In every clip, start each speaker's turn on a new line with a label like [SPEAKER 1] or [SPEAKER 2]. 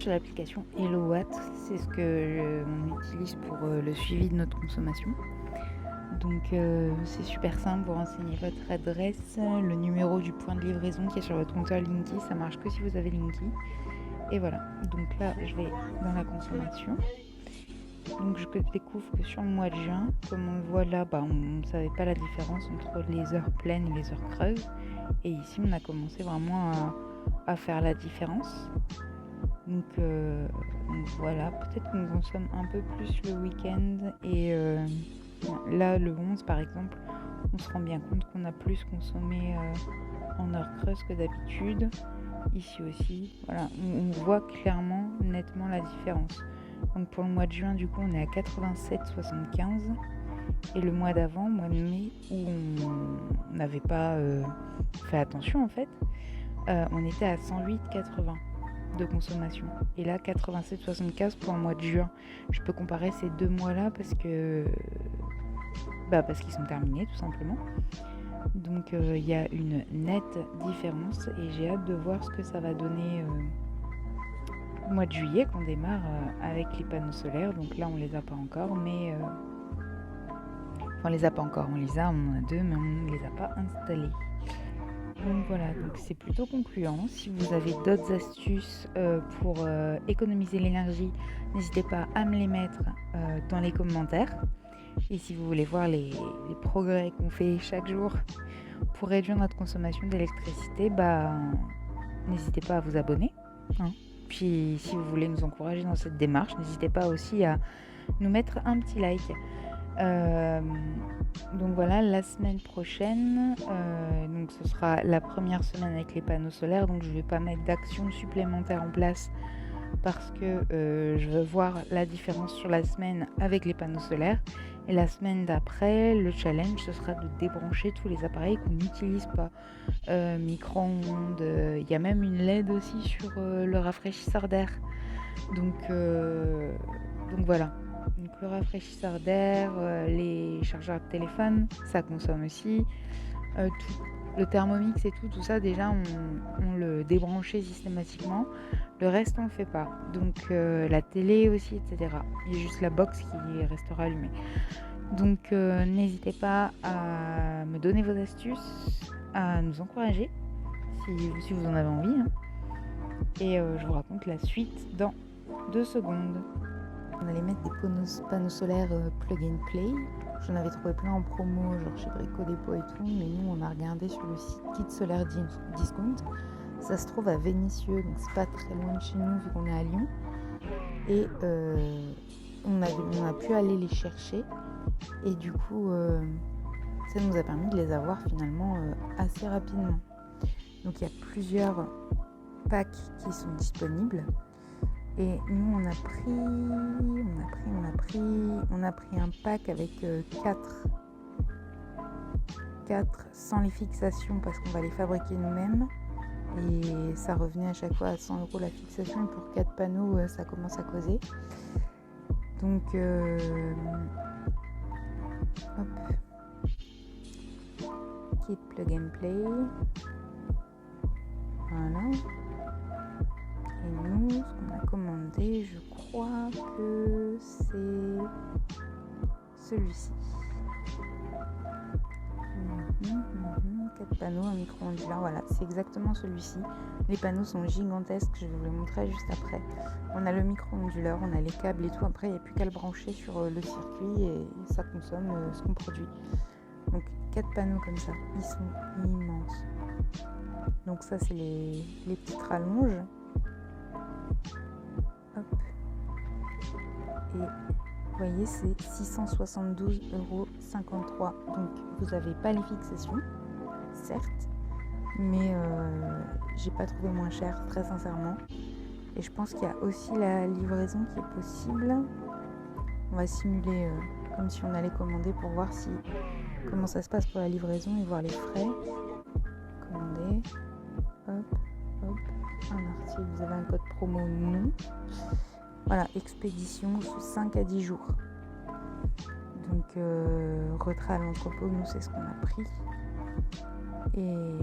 [SPEAKER 1] sur l'application HelloWatt. C'est ce que on utilise pour le suivi de notre consommation. Donc c'est super simple, vous renseignez votre adresse, le numéro du point de livraison qui est sur votre compteur Linky, ça marche que si vous avez Linky. Et voilà, donc là je vais dans la consommation. Donc je découvre que sur le mois de juin, comme on le voit là, on ne savait pas la différence entre les heures pleines et les heures creuses. Et ici on a commencé vraiment à faire la différence. Donc voilà, peut-être qu'on consomme un peu plus le week-end et là le 11 par exemple, on se rend bien compte qu'on a plus consommé en heure creuse que d'habitude. Ici aussi, voilà, on voit clairement, nettement la différence. Donc pour le mois de juin, du coup, on est à 87,75 et le mois d'avant, mois de mai, où on n'avait pas fait attention en fait, on était à 108,80 de consommation. Et là, 87,75 pour le mois de juin. Je peux comparer ces deux mois-là parce qu'ils sont terminés tout simplement. Donc il y a une nette différence et j'ai hâte de voir ce que ça va donner au mois de juillet qu'on démarre avec les panneaux solaires. Donc là on les a pas encore, mais on les a pas encore, on les a, on en a deux, mais on ne les a pas installés. Donc voilà, donc c'est plutôt concluant. Si vous avez d'autres astuces pour économiser l'énergie, n'hésitez pas à me les mettre dans les commentaires. Et si vous voulez voir les progrès qu'on fait chaque jour pour réduire notre consommation d'électricité, n'hésitez pas à vous abonner. Puis si vous voulez nous encourager dans cette démarche, n'hésitez pas aussi à nous mettre un petit like. Donc voilà, la semaine prochaine, donc ce sera la première semaine avec les panneaux solaires, donc je ne vais pas mettre d'action supplémentaire en place parce que je veux voir la différence sur la semaine avec les panneaux solaires. Et la semaine d'après, le challenge, ce sera de débrancher tous les appareils qu'on n'utilise pas. Micro-ondes, il y a même une LED aussi sur le rafraîchisseur d'air. Donc voilà. Donc le rafraîchisseur d'air, les chargeurs de téléphone, ça consomme aussi. Le Thermomix et tout ça déjà on le débranchait systématiquement. Le reste on le fait pas. Donc la télé aussi, etc. Il y a juste la box qui restera allumée. Donc n'hésitez pas à me donner vos astuces, à nous encourager si vous en avez envie. Et je vous raconte la suite dans 2 secondes. On allait mettre des panneaux solaires plug and play. J'en avais trouvé plein en promo, genre chez Brico Dépôt et tout, mais nous on a regardé sur le site Kit Solaire Discount. Ça se trouve à Vénissieux, donc c'est pas très loin de chez nous vu qu'on est à Lyon. Et on a pu aller les chercher. Et du coup, ça nous a permis de les avoir finalement assez rapidement. Donc il y a plusieurs packs qui sont disponibles. Et nous on a pris un pack avec 4 sans les fixations parce qu'on va les fabriquer nous-mêmes. Et ça revenait à chaque fois à 100 € la fixation. Et pour 4 panneaux, ça commence à causer. Donc kit plug and play. Voilà. Et nous, ce qu'on a commandé, je crois que c'est celui-ci. 4 panneaux, un micro-onduleur, voilà, c'est exactement celui-ci. Les panneaux sont gigantesques, je vais vous les montrer juste après. On a le micro-onduleur, on a les câbles et tout, après il n'y a plus qu'à le brancher sur le circuit et ça consomme ce qu'on produit. Donc 4 panneaux comme ça, ils sont immenses. Donc ça c'est les petites rallonges. Hop. Et vous voyez, c'est 672,53 €. Donc vous n'avez pas les fixations, certes, mais j'ai pas trouvé moins cher, très sincèrement. Et je pense qu'il y a aussi la livraison qui est possible. On va simuler comme si on allait commander pour voir comment ça se passe pour la livraison et voir les frais. Commander. Hop. Un article, vous avez un code promo non. Voilà, expédition sous 5 à 10 jours. Donc retrait à l'entrepôt, nous c'est ce qu'on a pris. Et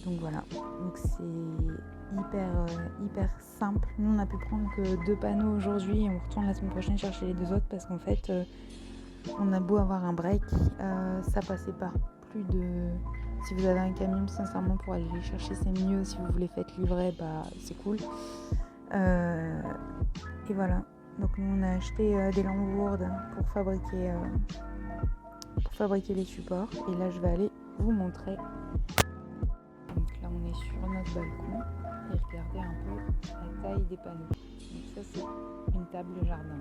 [SPEAKER 1] donc voilà, donc c'est hyper simple. Nous on a pu prendre que 2 panneaux aujourd'hui et on retourne la semaine prochaine chercher les 2 autres parce qu'en fait on a beau avoir un break, ça passait pas. Plus de... Si vous avez un camion, sincèrement, pour aller les chercher, c'est mieux. Si vous voulez faites livrer, bah c'est cool. Et voilà. Donc nous on a acheté des lambourdes pour fabriquer les supports. Et là je vais aller vous montrer. Donc là on est sur notre balcon et regardez un peu la taille des panneaux. Donc ça c'est une table de jardin.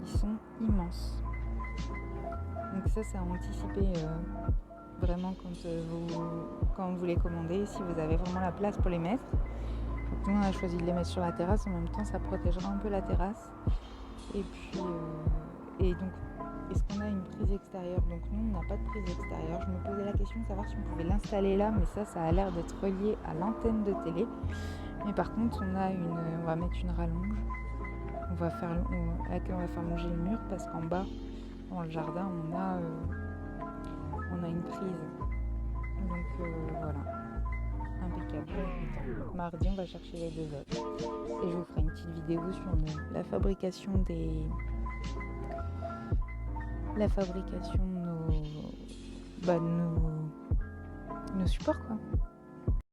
[SPEAKER 1] Ils sont immenses. Donc ça c'est à anticiper vraiment quand vous les commandez, si vous avez vraiment la place pour les mettre. Donc nous on a choisi de les mettre sur la terrasse, en même temps ça protégera un peu la terrasse. Et puis et donc est-ce qu'on a une prise extérieure? Donc nous on n'a pas de prise extérieure. Je me posais la question de savoir si on pouvait l'installer là, mais ça a l'air d'être relié à l'antenne de télé. Mais par contre on va mettre une rallonge à laquelle on va faire longer le mur, parce qu'en bas dans le jardin on a une prise. Donc voilà, impeccable. Donc, mardi on va chercher les 2 autres et je vous ferai une petite vidéo sur la fabrication de nos supports quoi.